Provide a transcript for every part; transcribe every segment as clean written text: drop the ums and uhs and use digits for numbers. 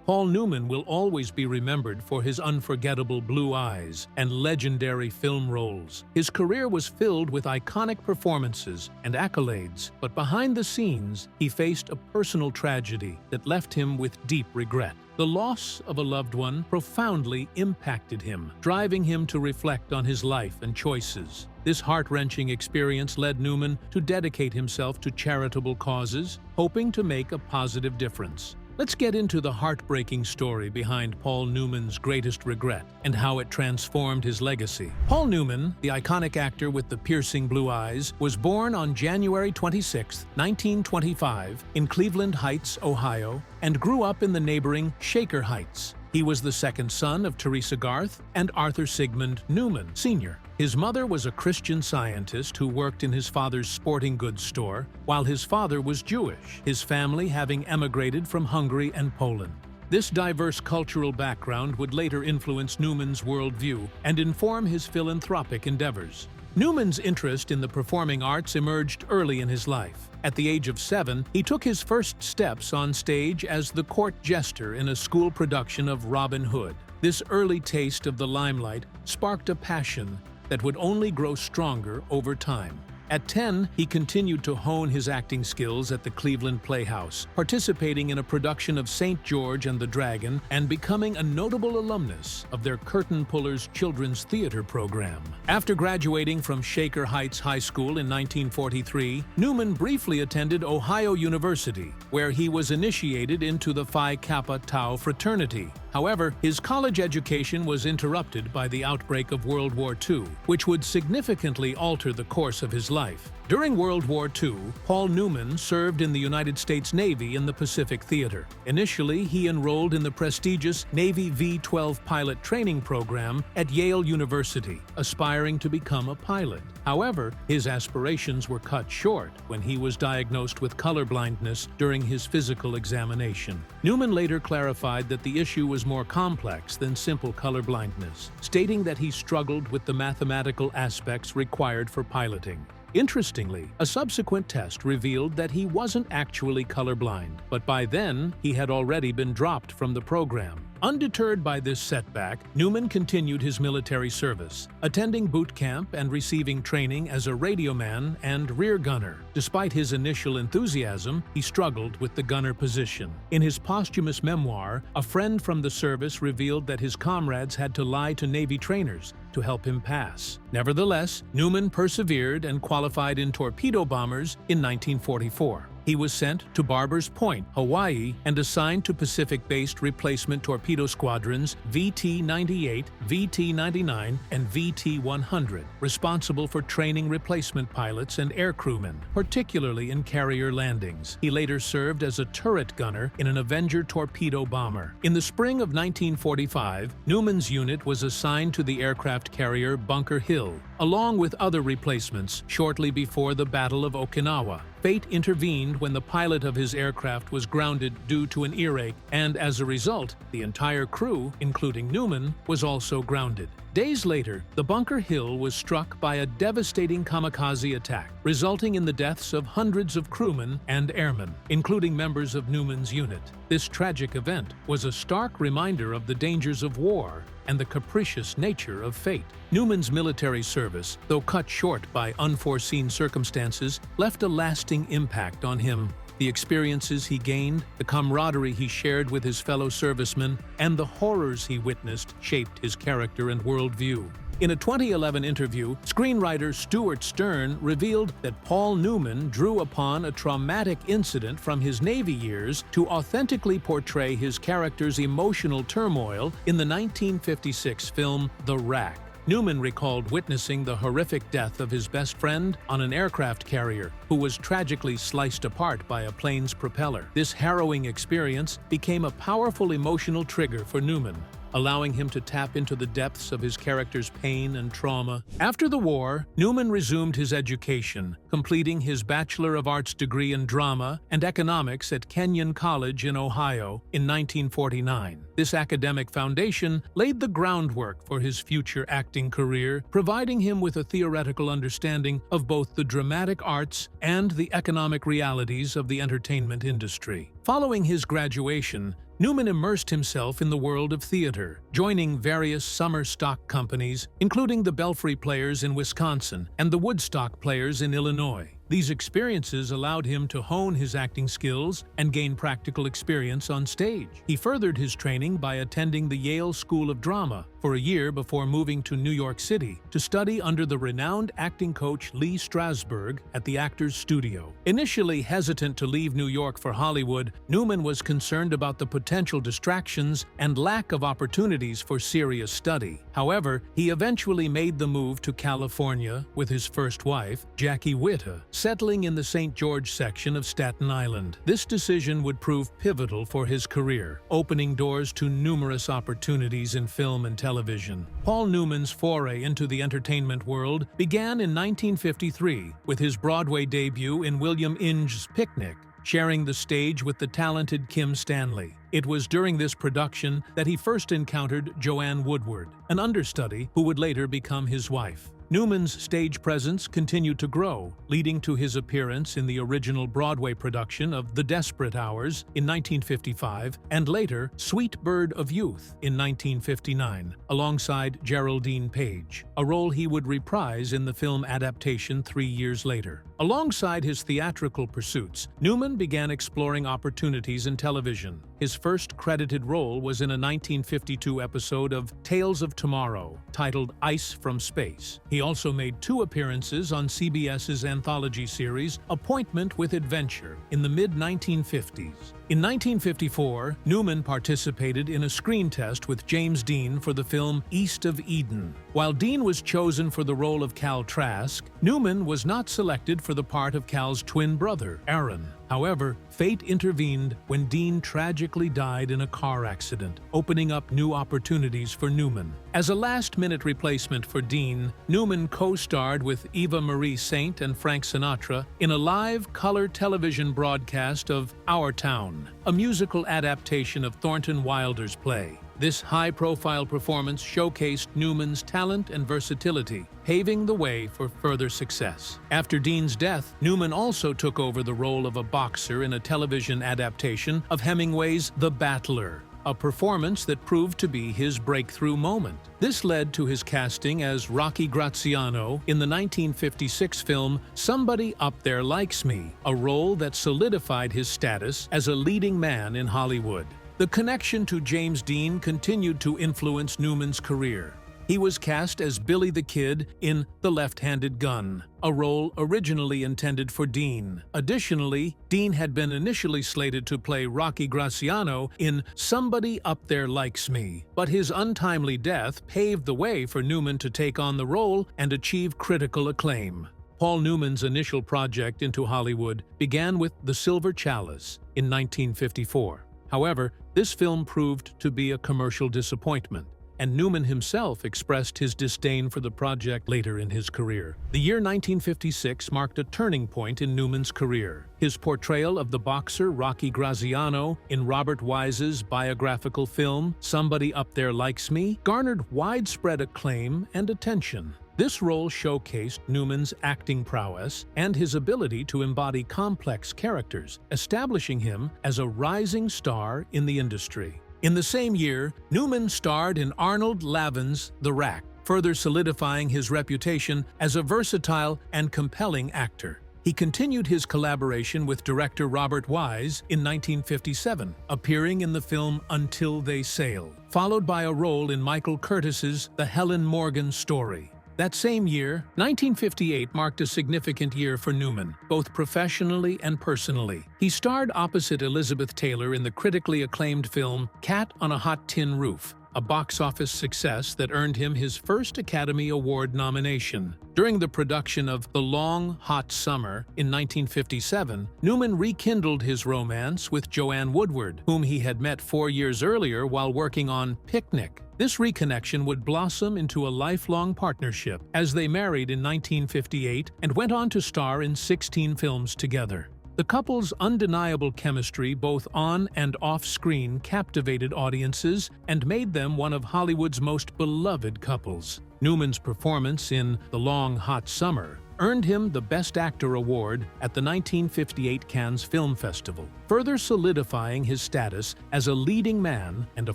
Paul Newman will always be remembered for his unforgettable blue eyes and legendary film roles. His career was filled with iconic performances and accolades, but behind the scenes, he faced a personal tragedy that left him with deep regret. The loss of a loved one profoundly impacted him, driving him to reflect on his life and choices. This heart-wrenching experience led Newman to dedicate himself to charitable causes, hoping to make a positive difference. Let's get into the heartbreaking story behind Paul Newman's greatest regret and how it transformed his legacy. Paul Newman, the iconic actor with the piercing blue eyes, was born on January 26, 1925, in Cleveland Heights, Ohio, and grew up in the neighboring Shaker Heights. He was the second son of Teresa Garth and Arthur Sigmund Newman, Sr. His mother was a Christian Scientist who worked in his father's sporting goods store, while his father was Jewish, his family having emigrated from Hungary and Poland. This diverse cultural background would later influence Newman's worldview and inform his philanthropic endeavors. Newman's interest in the performing arts emerged early in his life. At the age of 7, he took his first steps on stage as the court jester in a school production of Robin Hood. This early taste of the limelight sparked a passion that would only grow stronger over time. At 10, he continued to hone his acting skills at the Cleveland Playhouse, participating in a production of St. George and the Dragon and becoming a notable alumnus of their Curtain Pullers Children's Theater program. After graduating from Shaker Heights High School in 1943, Newman briefly attended Ohio University, where he was initiated into the Phi Kappa Tau fraternity. However, his college education was interrupted by the outbreak of World War II, which would significantly alter the course of his life. During World War II, Paul Newman served in the United States Navy in the Pacific Theater. Initially, he enrolled in the prestigious Navy V-12 pilot training program at Yale University, aspiring to become a pilot. However, his aspirations were cut short when he was diagnosed with color blindness during his physical examination. Newman later clarified that the issue was more complex than simple color blindness, stating that he struggled with the mathematical aspects required for piloting. Interestingly, a subsequent test revealed that he wasn't actually colorblind, but by then he had already been dropped from the program. Undeterred by this setback, Newman continued his military service, attending boot camp and receiving training as a radioman and rear gunner. Despite his initial enthusiasm, he struggled with the gunner position. In his posthumous memoir, a friend from the service revealed that his comrades had to lie to Navy trainers to help him pass. Nevertheless, Newman persevered and qualified in torpedo bombers in 1944. He was sent to Barbers Point, Hawaii, and assigned to Pacific-based replacement torpedo squadrons VT-98, VT-99, and VT-100, responsible for training replacement pilots and aircrewmen, particularly in carrier landings. He later served as a turret gunner in an Avenger torpedo bomber. In the spring of 1945, Newman's unit was assigned to the aircraft carrier Bunker Hill, along with other replacements, shortly before the Battle of Okinawa. Fate intervened when the pilot of his aircraft was grounded due to an earache, and as a result, the entire crew, including Newman, was also grounded. Days later, the Bunker Hill was struck by a devastating kamikaze attack, resulting in the deaths of hundreds of crewmen and airmen, including members of Newman's unit. This tragic event was a stark reminder of the dangers of war and the capricious nature of fate. Newman's military service, though cut short by unforeseen circumstances, left a lasting impact on him. The experiences he gained, the camaraderie he shared with his fellow servicemen, and the horrors he witnessed shaped his character and worldview. In a 2011 interview, screenwriter Stuart Stern revealed that Paul Newman drew upon a traumatic incident from his Navy years to authentically portray his character's emotional turmoil in the 1956 film The Rack. Newman recalled witnessing the horrific death of his best friend on an aircraft carrier, who was tragically sliced apart by a plane's propeller. This harrowing experience became a powerful emotional trigger for Newman, allowing him to tap into the depths of his character's pain and trauma. After the war, Newman resumed his education, completing his Bachelor of Arts degree in drama and economics at Kenyon College in Ohio in 1949. This academic foundation laid the groundwork for his future acting career, providing him with a theoretical understanding of both the dramatic arts and the economic realities of the entertainment industry. Following his graduation, Newman immersed himself in the world of theater, joining various summer stock companies, including the Belfry Players in Wisconsin and the Woodstock Players in Illinois. These experiences allowed him to hone his acting skills and gain practical experience on stage. He furthered his training by attending the Yale School of Drama for a year before moving to New York City to study under the renowned acting coach Lee Strasberg at the Actors Studio. Initially hesitant to leave New York for Hollywood, Newman was concerned about the potential distractions and lack of opportunities for serious study. However, he eventually made the move to California with his first wife, Jackie Witta, settling in the St. George section of Staten Island. This decision would prove pivotal for his career, opening doors to numerous opportunities in film and television. Paul Newman's foray into the entertainment world began in 1953 with his Broadway debut in William Inge's Picnic, sharing the stage with the talented Kim Stanley. It was during this production that he first encountered Joanne Woodward, an understudy who would later become his wife. Newman's stage presence continued to grow, leading to his appearance in the original Broadway production of The Desperate Hours in 1955 and later Sweet Bird of Youth in 1959, alongside Geraldine Page, a role he would reprise in the film adaptation 3 years later. Alongside his theatrical pursuits, Newman began exploring opportunities in television. His first credited role was in a 1952 episode of Tales of Tomorrow, titled Ice from Space. He also made 2 appearances on CBS's anthology series Appointment with Adventure in the mid-1950s. In 1954, Newman participated in a screen test with James Dean for the film East of Eden. While Dean was chosen for the role of Cal Trask, Newman was not selected for the part of Cal's twin brother, Aaron. However, fate intervened when Dean tragically died in a car accident, opening up new opportunities for Newman. As a last-minute replacement for Dean, Newman co-starred with Eva Marie Saint and Frank Sinatra in a live color television broadcast of Our Town, a musical adaptation of Thornton Wilder's play. This high-profile performance showcased Newman's talent and versatility, paving the way for further success. After Dean's death, Newman also took over the role of a boxer in a television adaptation of Hemingway's The Battler, a performance that proved to be his breakthrough moment. This led to his casting as Rocky Graziano in the 1956 film Somebody Up There Likes Me, a role that solidified his status as a leading man in Hollywood. The connection to James Dean continued to influence Newman's career. He was cast as Billy the Kid in The Left-Handed Gun, a role originally intended for Dean. Additionally, Dean had been initially slated to play Rocky Graziano in Somebody Up There Likes Me, but his untimely death paved the way for Newman to take on the role and achieve critical acclaim. Paul Newman's initial project into Hollywood began with The Silver Chalice in 1954. However, this film proved to be a commercial disappointment, and Newman himself expressed his disdain for the project later in his career. The year 1956 marked a turning point in Newman's career. His portrayal of the boxer Rocky Graziano in Robert Wise's biographical film Somebody Up There Likes Me garnered widespread acclaim and attention. This role showcased Newman's acting prowess and his ability to embody complex characters, establishing him as a rising star in the industry. In the same year, Newman starred in Arnold Lavin's The Rack, further solidifying his reputation as a versatile and compelling actor. He continued his collaboration with director Robert Wise in 1957, appearing in the film Until They Sail, followed by a role in Michael Curtis's The Helen Morgan Story. That same year, 1958 marked a significant year for Newman, both professionally and personally. He starred opposite Elizabeth Taylor in the critically acclaimed film Cat on a Hot Tin Roof, a box office success that earned him his first Academy Award nomination. During the production of The Long, Hot Summer in 1957, Newman rekindled his romance with Joanne Woodward, whom he had met 4 years earlier while working on Picnic. This reconnection would blossom into a lifelong partnership as they married in 1958 and went on to star in 16 films together. The couple's undeniable chemistry both on and off-screen captivated audiences and made them one of Hollywood's most beloved couples. Newman's performance in The Long, Hot Summer earned him the Best Actor award at the 1958 Cannes Film Festival, further solidifying his status as a leading man and a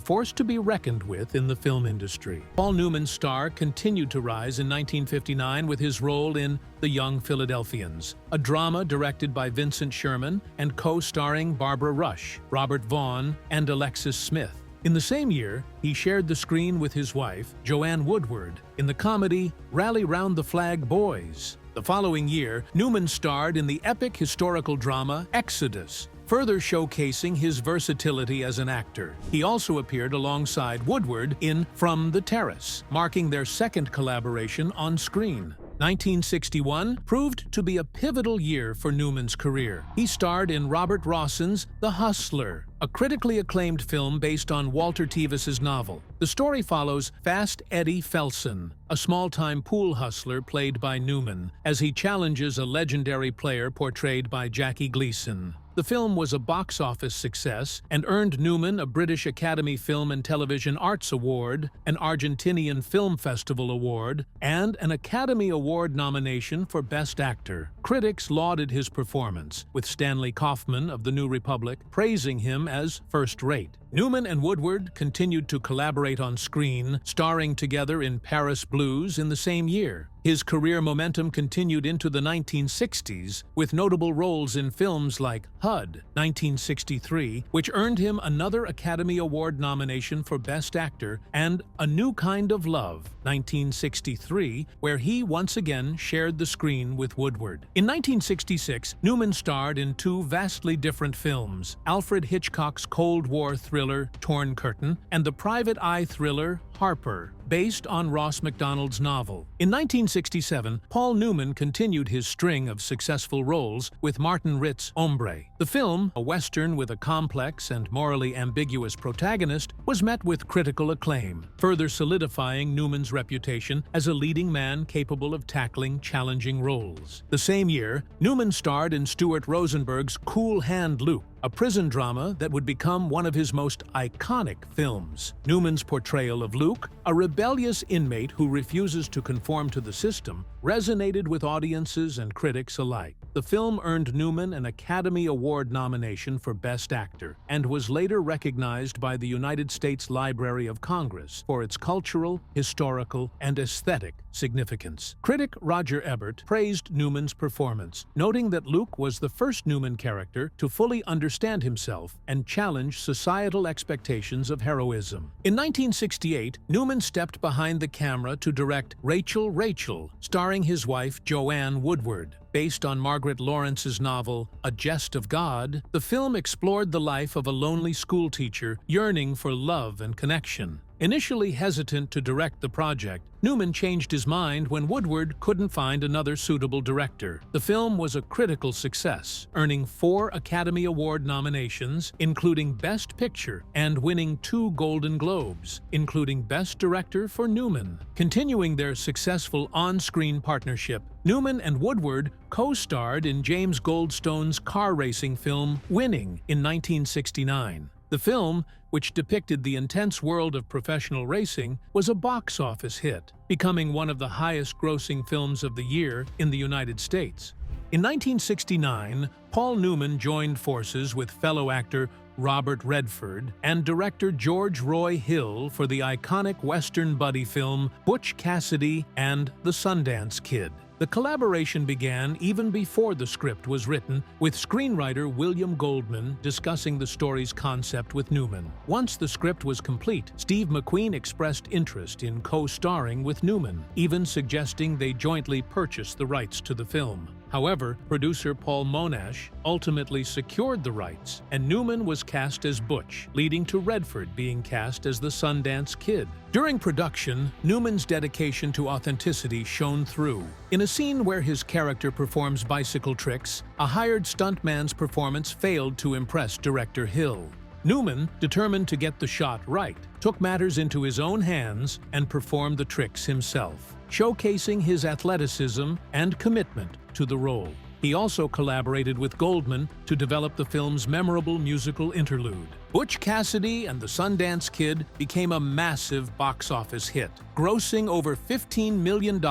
force to be reckoned with in the film industry. Paul Newman's star continued to rise in 1959 with his role in The Young Philadelphians, a drama directed by Vincent Sherman and co-starring Barbara Rush, Robert Vaughn, and Alexis Smith. In the same year, he shared the screen with his wife, Joanne Woodward, in the comedy Rally Round the Flag Boys. The following year, Newman starred in the epic historical drama Exodus, further showcasing his versatility as an actor. He also appeared alongside Woodward in From the Terrace, marking their second collaboration on screen. 1961 proved to be a pivotal year for Newman's career. He starred in Robert Rossen's The Hustler, a critically acclaimed film based on Walter Tevis's novel. The story follows Fast Eddie Felson, a small-time pool hustler played by Newman, as he challenges a legendary player portrayed by Jackie Gleason. The film was a box office success and earned Newman a British Academy Film and Television Arts Award, an Argentinian Film Festival Award, and an Academy Award nomination for Best Actor. Critics lauded his performance, with Stanley Kaufman of The New Republic praising him as first-rate. Newman and Woodward continued to collaborate on screen, starring together in Paris Blues in the same year. His career momentum continued into the 1960s, with notable roles in films like HUD, 1963, which earned him another Academy Award nomination for Best Actor, and A New Kind of Love, 1963, where he once again shared the screen with Woodward. In 1966, Newman starred in two vastly different films, Alfred Hitchcock's Cold War thriller Torn Curtain and the private eye thriller Harper, based on Ross MacDonald's novel. In 1967, Paul Newman continued his string of successful roles with Martin Ritt's Hombre. The film, a Western with a complex and morally ambiguous protagonist, was met with critical acclaim, further solidifying Newman's reputation as a leading man capable of tackling challenging roles. The same year, Newman starred in Stuart Rosenberg's Cool Hand Luke, a prison drama that would become one of his most iconic films. Newman's portrayal of Luke, a rebellious inmate who refuses to conform to the system, resonated with audiences and critics alike. The film earned Newman an Academy Award nomination for Best Actor and was later recognized by the United States Library of Congress for its cultural, historical, and aesthetic significance. Critic Roger Ebert praised Newman's performance, noting that Luke was the first Newman character to fully understand himself and challenge societal expectations of heroism. In 1968, Newman stepped behind the camera to direct Rachel, Rachel, starring his wife Joanne Woodward. Based on Margaret Lawrence's novel A Jest of God, the film explored the life of a lonely schoolteacher yearning for love and connection. Initially hesitant to direct the project, Newman changed his mind when Woodward couldn't find another suitable director. The film was a critical success, earning 4 Academy Award nominations, including Best Picture, and winning 2 Golden Globes, including Best Director for Newman. Continuing their successful on-screen partnership, Newman and Woodward co-starred in James Goldstone's car racing film Winning in 1969. The film, which depicted the intense world of professional racing, was a box office hit, becoming one of the highest-grossing films of the year in the United States. In 1969, Paul Newman joined forces with fellow actor Robert Redford and director George Roy Hill for the iconic Western buddy film Butch Cassidy and the Sundance Kid. The collaboration began even before the script was written, with screenwriter William Goldman discussing the story's concept with Newman. Once the script was complete, Steve McQueen expressed interest in co-starring with Newman, even suggesting they jointly purchase the rights to the film. However, producer Paul Monash ultimately secured the rights, and Newman was cast as Butch, leading to Redford being cast as the Sundance Kid. During production, Newman's dedication to authenticity shone through. In a scene where his character performs bicycle tricks, a hired stuntman's performance failed to impress director Hill. Newman, determined to get the shot right, took matters into his own hands and performed the tricks himself, showcasing his athleticism and commitment to the role. He also collaborated with Goldman to develop the film's memorable musical interlude. Butch Cassidy and the Sundance Kid became a massive box office hit, grossing over $15 million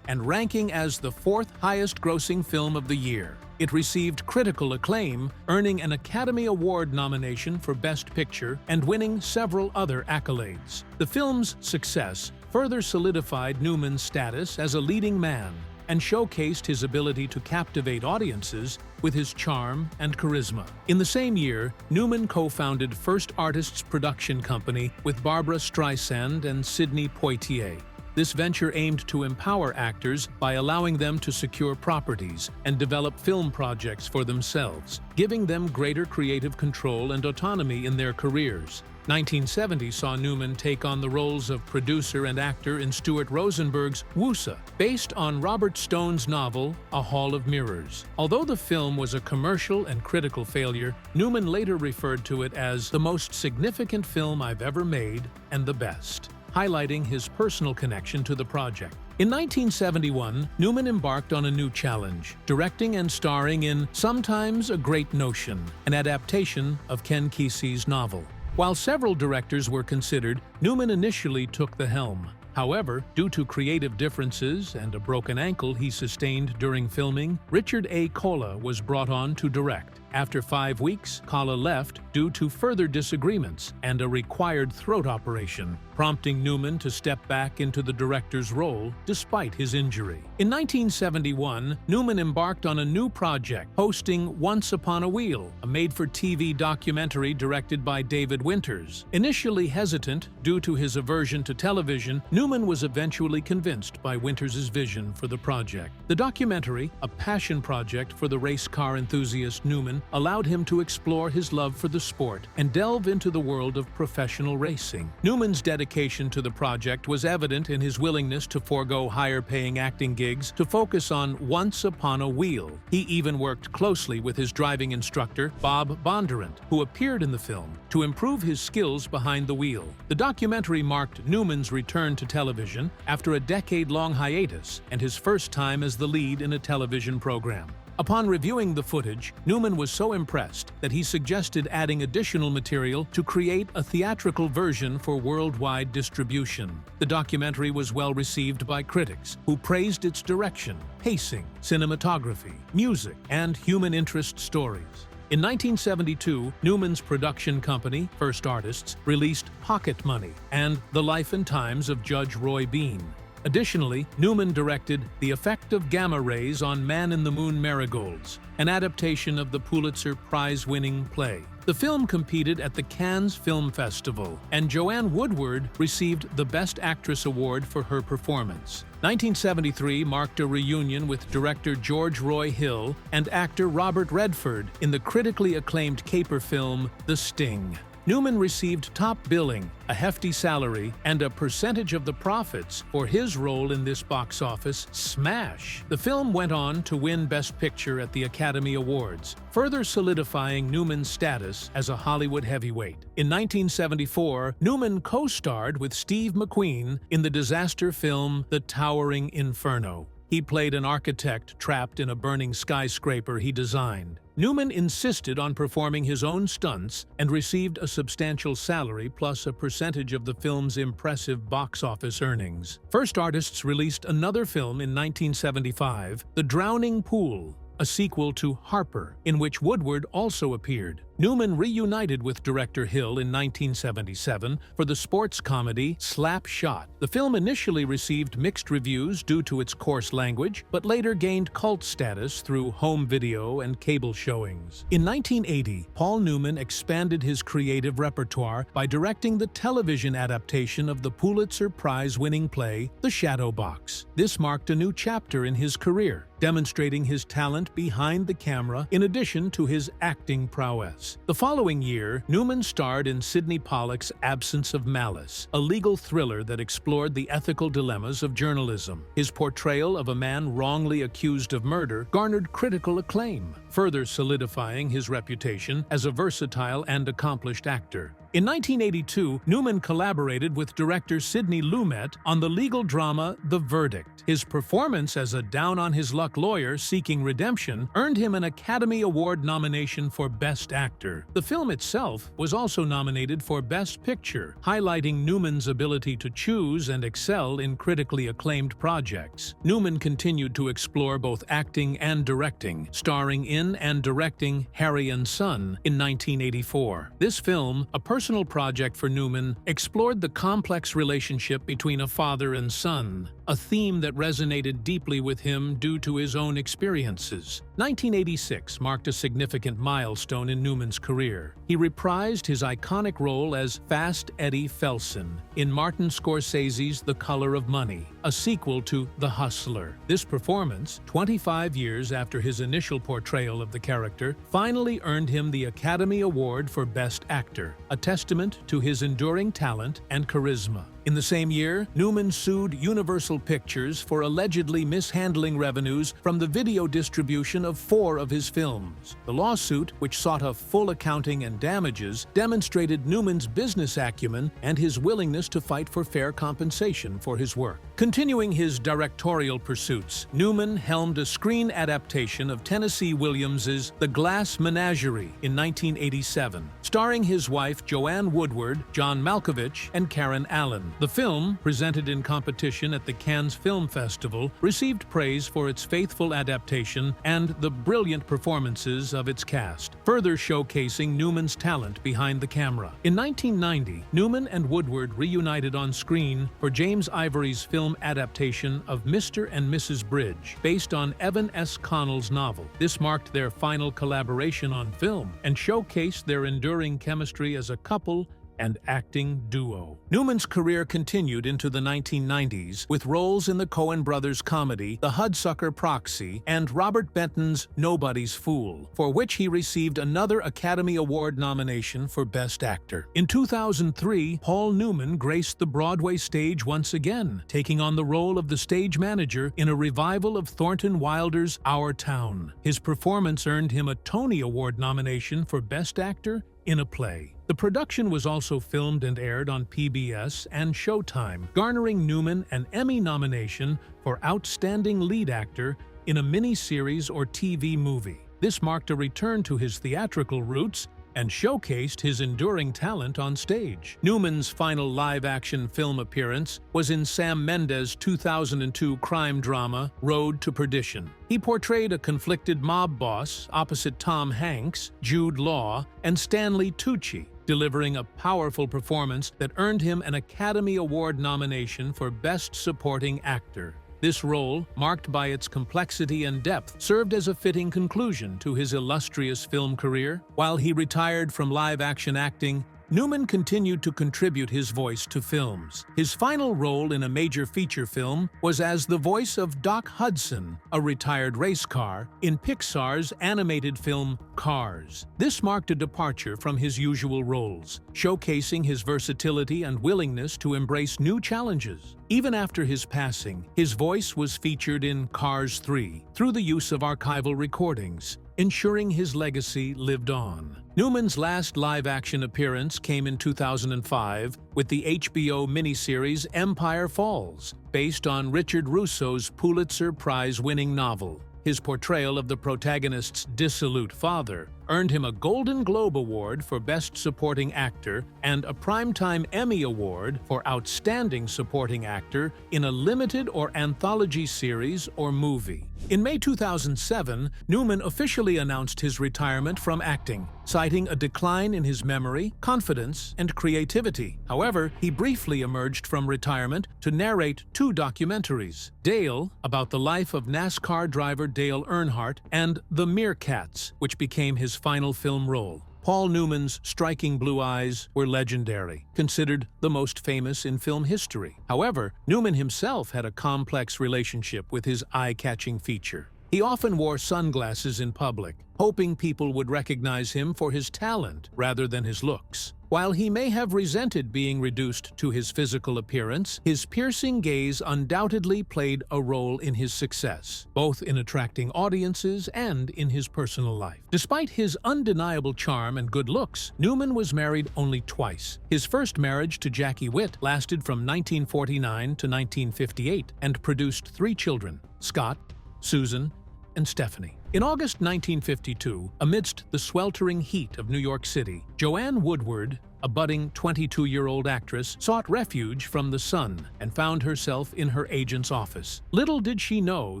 and ranking as the fourth highest-grossing film of the year. It received critical acclaim, earning an Academy Award nomination for Best Picture and winning several other accolades. The film's success further solidified Newman's status as a leading man and showcased his ability to captivate audiences with his charm and charisma. In the same year, Newman co-founded First Artists Production Company with Barbra Streisand and Sidney Poitier. This venture aimed to empower actors by allowing them to secure properties and develop film projects for themselves, giving them greater creative control and autonomy in their careers. 1970 saw Newman take on the roles of producer and actor in Stuart Rosenberg's Woosa, based on Robert Stone's novel A Hall of Mirrors. Although the film was a commercial and critical failure, Newman later referred to it as the most significant film I've ever made and the best, highlighting his personal connection to the project. In 1971, Newman embarked on a new challenge, directing and starring in Sometimes a Great Notion, an adaptation of Ken Kesey's novel. While several directors were considered, Newman initially took the helm. However, due to creative differences and a broken ankle he sustained during filming, Richard A. Cola was brought on to direct. After 5 weeks, Cola left due to further disagreements and a required throat operation, prompting Newman to step back into the director's role despite his injury. In 1971, Newman embarked on a new project, hosting Once Upon a Wheel, a made-for-TV documentary directed by David Winters. Initially hesitant due to his aversion to television, Newman was eventually convinced by Winters' vision for the project. The documentary, a passion project for the race car enthusiast Newman, allowed him to explore his love for the sport and delve into the world of professional racing. Newman's dedication to the project was evident in his willingness to forego higher-paying acting gigs to focus on Once Upon a Wheel. He even worked closely with his driving instructor, Bob Bondurant, who appeared in the film, to improve his skills behind the wheel. The documentary marked Newman's return to television after a decade-long hiatus and his first time as the lead in a television program. Upon reviewing the footage, Newman was so impressed that he suggested adding additional material to create a theatrical version for worldwide distribution. The documentary was well received by critics, who praised its direction, pacing, cinematography, music, and human interest stories. In 1972, Newman's production company, First Artists, released Pocket Money and The Life and Times of Judge Roy Bean. Additionally, Newman directed The Effect of Gamma Rays on Man-in-the-Moon Marigolds, an adaptation of the Pulitzer Prize-winning play. The film competed at the Cannes Film Festival, and Joanne Woodward received the Best Actress Award for her performance. 1973 marked a reunion with director George Roy Hill and actor Robert Redford in the critically acclaimed caper film The Sting. Newman received top billing, a hefty salary, and a percentage of the profits for his role in this box office smash. The film went on to win Best Picture at the Academy Awards, further solidifying Newman's status as a Hollywood heavyweight. In 1974, Newman co-starred with Steve McQueen in the disaster film The Towering Inferno. He played an architect trapped in a burning skyscraper he designed. Newman insisted on performing his own stunts and received a substantial salary plus a percentage of the film's impressive box office earnings. First Artists released another film in 1975, The Drowning Pool, a sequel to Harper, in which Woodward also appeared. Newman reunited with director Hill in 1977 for the sports comedy Slap Shot. The film initially received mixed reviews due to its coarse language, but later gained cult status through home video and cable showings. In 1980, Paul Newman expanded his creative repertoire by directing the television adaptation of the Pulitzer Prize-winning play The Shadow Box. This marked a new chapter in his career, demonstrating his talent behind the camera in addition to his acting prowess. The following year, Newman starred in Sidney Pollack's Absence of Malice, a legal thriller that explored the ethical dilemmas of journalism. His portrayal of a man wrongly accused of murder garnered critical acclaim, further solidifying his reputation as a versatile and accomplished actor. In 1982, Newman collaborated with director Sidney Lumet on the legal drama The Verdict. His performance as a down-on-his-luck lawyer seeking redemption earned him an Academy Award nomination for Best Actor. The film itself was also nominated for Best Picture, highlighting Newman's ability to choose and excel in critically acclaimed projects. Newman continued to explore both acting and directing, starring in and directing Harry and Son in 1984. This film, a personal project for Newman, explored the complex relationship between a father and son, a theme that resonated deeply with him due to his own experiences. 1986 marked a significant milestone in Newman's career. He reprised his iconic role as Fast Eddie Felson in Martin Scorsese's The Color of Money, a sequel to The Hustler. This performance, 25 years after his initial portrayal of the character, finally earned him the Academy Award for Best Actor, a testament to his enduring talent and charisma. In the same year, Newman sued Universal Pictures for allegedly mishandling revenues from the video distribution of 4 of his films. The lawsuit, which sought a full accounting and damages, demonstrated Newman's business acumen and his willingness to fight for fair compensation for his work. Continuing his directorial pursuits, Newman helmed a screen adaptation of Tennessee Williams's The Glass Menagerie in 1987, starring his wife Joanne Woodward, John Malkovich, and Karen Allen. The film, presented in competition at the Cannes Film Festival, received praise for its faithful adaptation and the brilliant performances of its cast, further showcasing Newman's talent behind the camera. In 1990, Newman and Woodward reunited on screen for James Ivory's film adaptation of Mr. and Mrs. Bridge, based on Evan S. Connell's novel. This marked their final collaboration on film and showcased their enduring chemistry as a couple and acting duo. Newman's career continued into the 1990s with roles in the Coen brothers' comedy The Hudsucker Proxy and Robert Benton's Nobody's Fool, for which he received another Academy Award nomination for Best Actor. In 2003, Paul Newman graced the Broadway stage once again, taking on the role of the stage manager in a revival of Thornton Wilder's Our Town. His performance earned him a Tony Award nomination for Best Actor in a Play. The production was also filmed and aired on PBS and Showtime, garnering Newman an Emmy nomination for Outstanding Lead Actor in a miniseries or TV movie. This marked a return to his theatrical roots and showcased his enduring talent on stage. Newman's final live-action film appearance was in Sam Mendes' 2002 crime drama, Road to Perdition. He portrayed a conflicted mob boss opposite Tom Hanks, Jude Law, and Stanley Tucci, delivering a powerful performance that earned him an Academy Award nomination for Best Supporting Actor. This role, marked by its complexity and depth, served as a fitting conclusion to his illustrious film career. While he retired from live-action acting, Newman continued to contribute his voice to films. His final role in a major feature film was as the voice of Doc Hudson, a retired race car, in Pixar's animated film Cars. This marked a departure from his usual roles, showcasing his versatility and willingness to embrace new challenges. Even after his passing, his voice was featured in Cars 3 through the use of archival recordings, ensuring his legacy lived on. Newman's last live-action appearance came in 2005 with the HBO miniseries Empire Falls, based on Richard Russo's Pulitzer Prize-winning novel. His portrayal of the protagonist's dissolute father earned him a Golden Globe Award for Best Supporting Actor and a Primetime Emmy Award for Outstanding Supporting Actor in a limited or anthology series or movie. In May 2007, Newman officially announced his retirement from acting, citing a decline in his memory, confidence, and creativity. However, he briefly emerged from retirement to narrate 2 documentaries: Dale, about the life of NASCAR driver Dale Earnhardt, and The Meerkats, which became his final film role. Paul Newman's striking blue eyes were legendary, considered the most famous in film history. However, Newman himself had a complex relationship with his eye-catching feature. He often wore sunglasses in public, hoping people would recognize him for his talent rather than his looks. While he may have resented being reduced to his physical appearance, his piercing gaze undoubtedly played a role in his success, both in attracting audiences and in his personal life. Despite his undeniable charm and good looks, Newman was married only twice. His first marriage to Jackie Witt lasted from 1949 to 1958 and produced 3 children: Scott, Susan, and Stephanie. In August 1952, amidst the sweltering heat of New York City, Joanne Woodward, a budding 22-year-old actress, sought refuge from the sun and found herself in her agent's office. Little did she know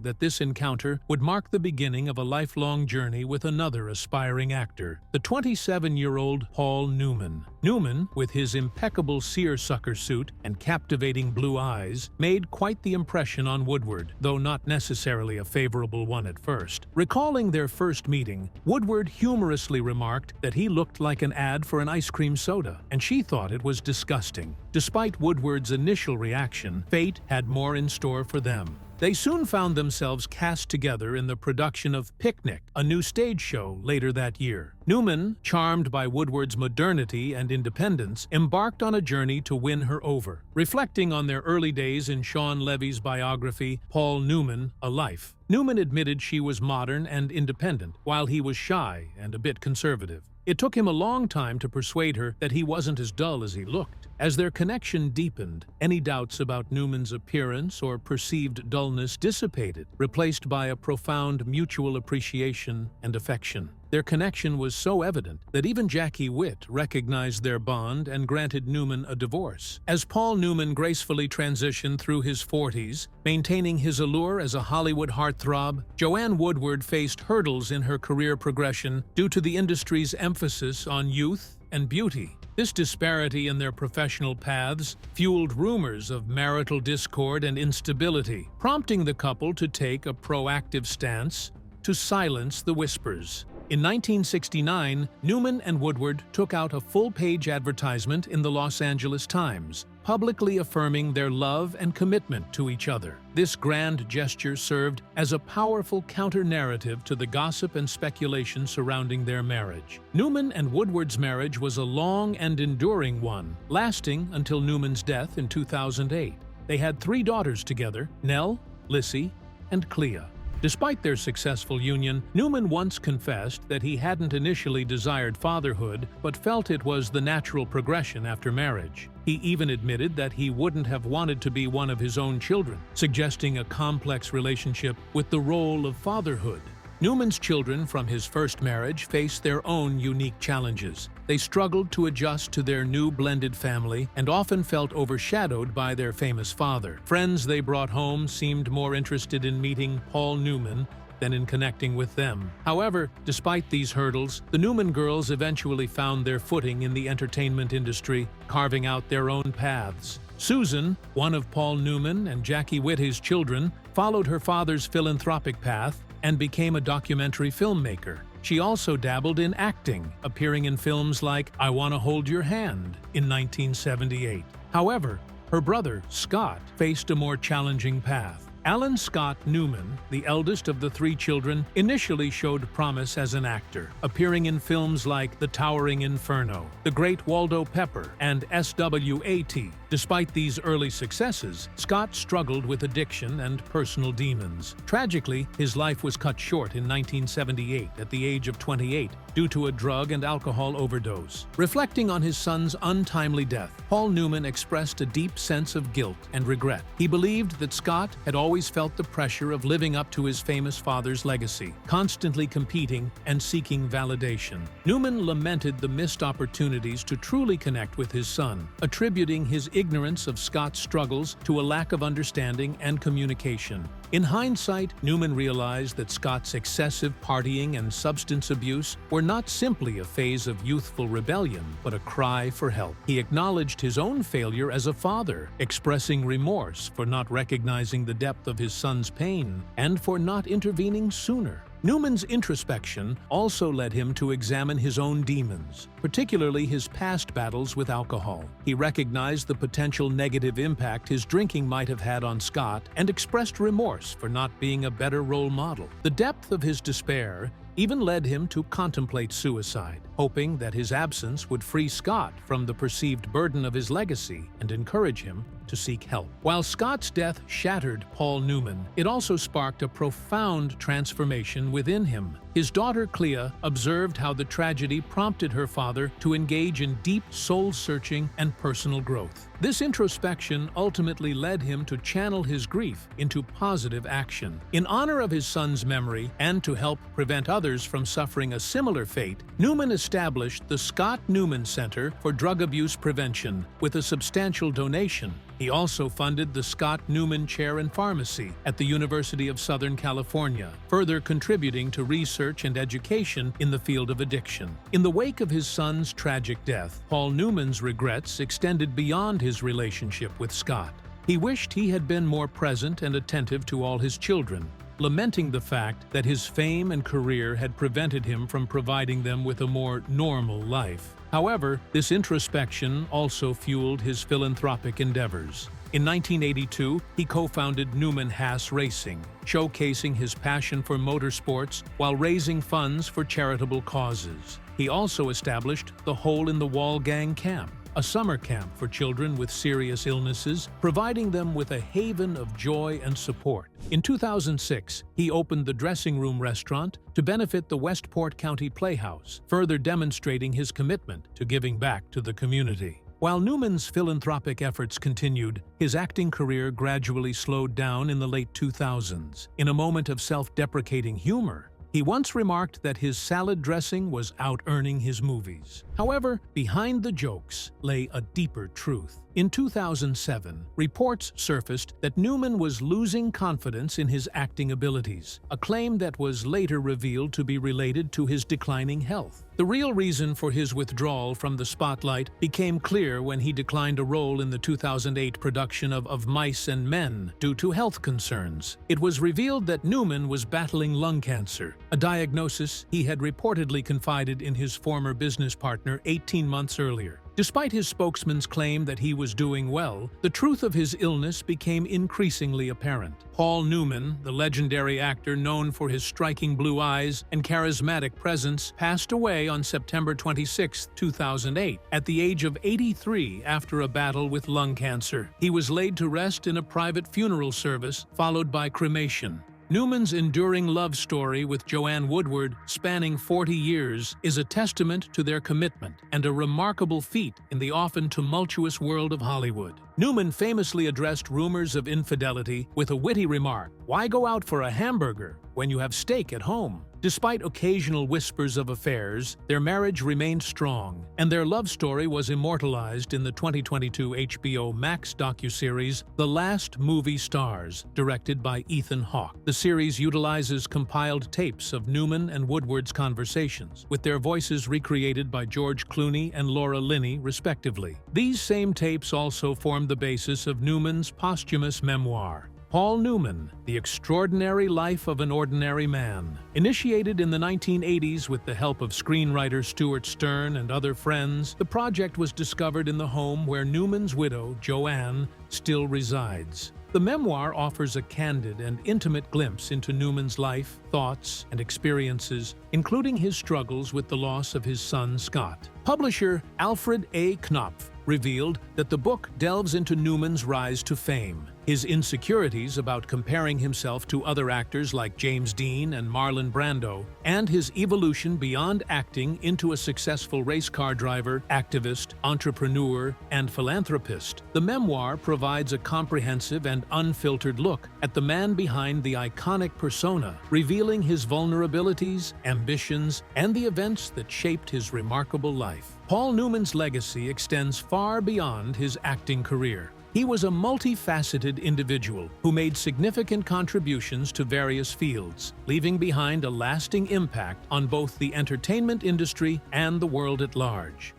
that this encounter would mark the beginning of a lifelong journey with another aspiring actor, the 27-year-old Paul Newman. Newman, with his impeccable seersucker suit and captivating blue eyes, made quite the impression on Woodward, though not necessarily a favorable one at first. Recalling their first meeting, Woodward humorously remarked that he looked like an ad for an ice cream soda, and she thought it was disgusting. Despite Woodward's initial reaction, fate had more in store for them. They soon found themselves cast together in the production of Picnic, a new stage show later that year. Newman, charmed by Woodward's modernity and independence, embarked on a journey to win her over. Reflecting on their early days in Sean Levy's biography, Paul Newman, A Life, Newman admitted she was modern and independent, while he was shy and a bit conservative. It took him a long time to persuade her that he wasn't as dull as he looked. As their connection deepened, any doubts about Newman's appearance or perceived dullness dissipated, replaced by a profound mutual appreciation and affection. Their connection was so evident that even Jackie Witt recognized their bond and granted Newman a divorce. As Paul Newman gracefully transitioned through his 40s, maintaining his allure as a Hollywood heartthrob, Joanne Woodward faced hurdles in her career progression due to the industry's emphasis on youth and beauty. This disparity in their professional paths fueled rumors of marital discord and instability, prompting the couple to take a proactive stance to silence the whispers. In 1969, Newman and Woodward took out a full-page advertisement in the Los Angeles Times, publicly affirming their love and commitment to each other. This grand gesture served as a powerful counter-narrative to the gossip and speculation surrounding their marriage. Newman and Woodward's marriage was a long and enduring one, lasting until Newman's death in 2008. They had 3 daughters together: Nell, Lissy, and Clea. Despite their successful union, Newman once confessed that he hadn't initially desired fatherhood, but felt it was the natural progression after marriage. He even admitted that he wouldn't have wanted to be one of his own children, suggesting a complex relationship with the role of fatherhood. Newman's children from his first marriage faced their own unique challenges. They struggled to adjust to their new blended family and often felt overshadowed by their famous father. Friends they brought home seemed more interested in meeting Paul Newman than in connecting with them. However, despite these hurdles, the Newman girls eventually found their footing in the entertainment industry, carving out their own paths. Susan, one of Paul Newman and Jackie Witt's children, followed her father's philanthropic path and became a documentary filmmaker. She also dabbled in acting, appearing in films like I Wanna Hold Your Hand in 1978. However, her brother, Scott, faced a more challenging path. Alan Scott Newman, the eldest of the 3 children, initially showed promise as an actor, appearing in films like The Towering Inferno, The Great Waldo Pepper, and SWAT. Despite these early successes, Scott struggled with addiction and personal demons. Tragically, his life was cut short in 1978 at the age of 28 due to a drug and alcohol overdose. Reflecting on his son's untimely death, Paul Newman expressed a deep sense of guilt and regret. He believed that Scott had always felt the pressure of living up to his famous father's legacy, constantly competing and seeking validation. Newman lamented the missed opportunities to truly connect with his son, attributing his ignorance of Scott's struggles to a lack of understanding and communication. In hindsight, Newman realized that Scott's excessive partying and substance abuse were not simply a phase of youthful rebellion, but a cry for help. He acknowledged his own failure as a father, expressing remorse for not recognizing the depth of his son's pain and for not intervening sooner. Newman's introspection also led him to examine his own demons. particularly his past battles with alcohol. He recognized the potential negative impact his drinking might have had on Scott and expressed remorse for not being a better role model. The depth of his despair even led him to contemplate suicide, hoping that his absence would free Scott from the perceived burden of his legacy and encourage him to seek help. While Scott's death shattered Paul Newman, it also sparked a profound transformation within him. His daughter Clea observed how the tragedy prompted her father to engage in deep soul-searching and personal growth. This introspection ultimately led him to channel his grief into positive action. In honor of his son's memory and to help prevent others from suffering a similar fate, Newman established the Scott Newman Center for Drug Abuse Prevention with a substantial donation. He also funded the Scott Newman Chair in Pharmacy at the University of Southern California, further contributing to research and education in the field of addiction. In the wake of his son's tragic death, Paul Newman's regrets extended beyond his relationship with Scott. He wished he had been more present and attentive to all his children, lamenting the fact that his fame and career had prevented him from providing them with a more normal life. However, this introspection also fueled his philanthropic endeavors. In 1982, he co-founded Newman Haas Racing, showcasing his passion for motorsports while raising funds for charitable causes. He also established the Hole in the Wall Gang Camp, a summer camp for children with serious illnesses, providing them with a haven of joy and support. In 2006, he opened the Dressing Room Restaurant to benefit the Westport County Playhouse, further demonstrating his commitment to giving back to the community. While Newman's philanthropic efforts continued, his acting career gradually slowed down in the late 2000s. In a moment of self-deprecating humor, he once remarked that his salad dressing was out-earning his movies. However, behind the jokes lay a deeper truth. In 2007, reports surfaced that Newman was losing confidence in his acting abilities, a claim that was later revealed to be related to his declining health. The real reason for his withdrawal from the spotlight became clear when he declined a role in the 2008 production of Mice and Men due to health concerns. It was revealed that Newman was battling lung cancer, a diagnosis he had reportedly confided in his former business partner 18 months earlier. Despite his spokesman's claim that he was doing well, the truth of his illness became increasingly apparent. Paul Newman, the legendary actor known for his striking blue eyes and charismatic presence, passed away on September 26, 2008, at the age of 83 after a battle with lung cancer. He was laid to rest in a private funeral service, followed by cremation. Newman's enduring love story with Joanne Woodward, spanning 40 years, is a testament to their commitment and a remarkable feat in the often tumultuous world of Hollywood. Newman famously addressed rumors of infidelity with a witty remark, "Why go out for a hamburger when you have steak at home?" Despite occasional whispers of affairs, their marriage remained strong, and their love story was immortalized in the 2022 HBO Max docuseries The Last Movie Stars, directed by Ethan Hawke. The series utilizes compiled tapes of Newman and Woodward's conversations, with their voices recreated by George Clooney and Laura Linney, respectively. These same tapes also form the basis of Newman's posthumous memoir, Paul Newman, The Extraordinary Life of an Ordinary Man. Initiated in the 1980s with the help of screenwriter Stuart Stern and other friends, the project was discovered in the home where Newman's widow, Joanne, still resides. The memoir offers a candid and intimate glimpse into Newman's life, thoughts, and experiences, including his struggles with the loss of his son, Scott. Publisher Alfred A. Knopf revealed that the book delves into Newman's rise to fame, his insecurities about comparing himself to other actors like James Dean and Marlon Brando, and his evolution beyond acting into a successful race car driver, activist, entrepreneur, and philanthropist. The memoir provides a comprehensive and unfiltered look at the man behind the iconic persona, revealing his vulnerabilities, ambitions, and the events that shaped his remarkable life. Paul Newman's legacy extends far beyond his acting career. He was a multifaceted individual who made significant contributions to various fields, leaving behind a lasting impact on both the entertainment industry and the world at large.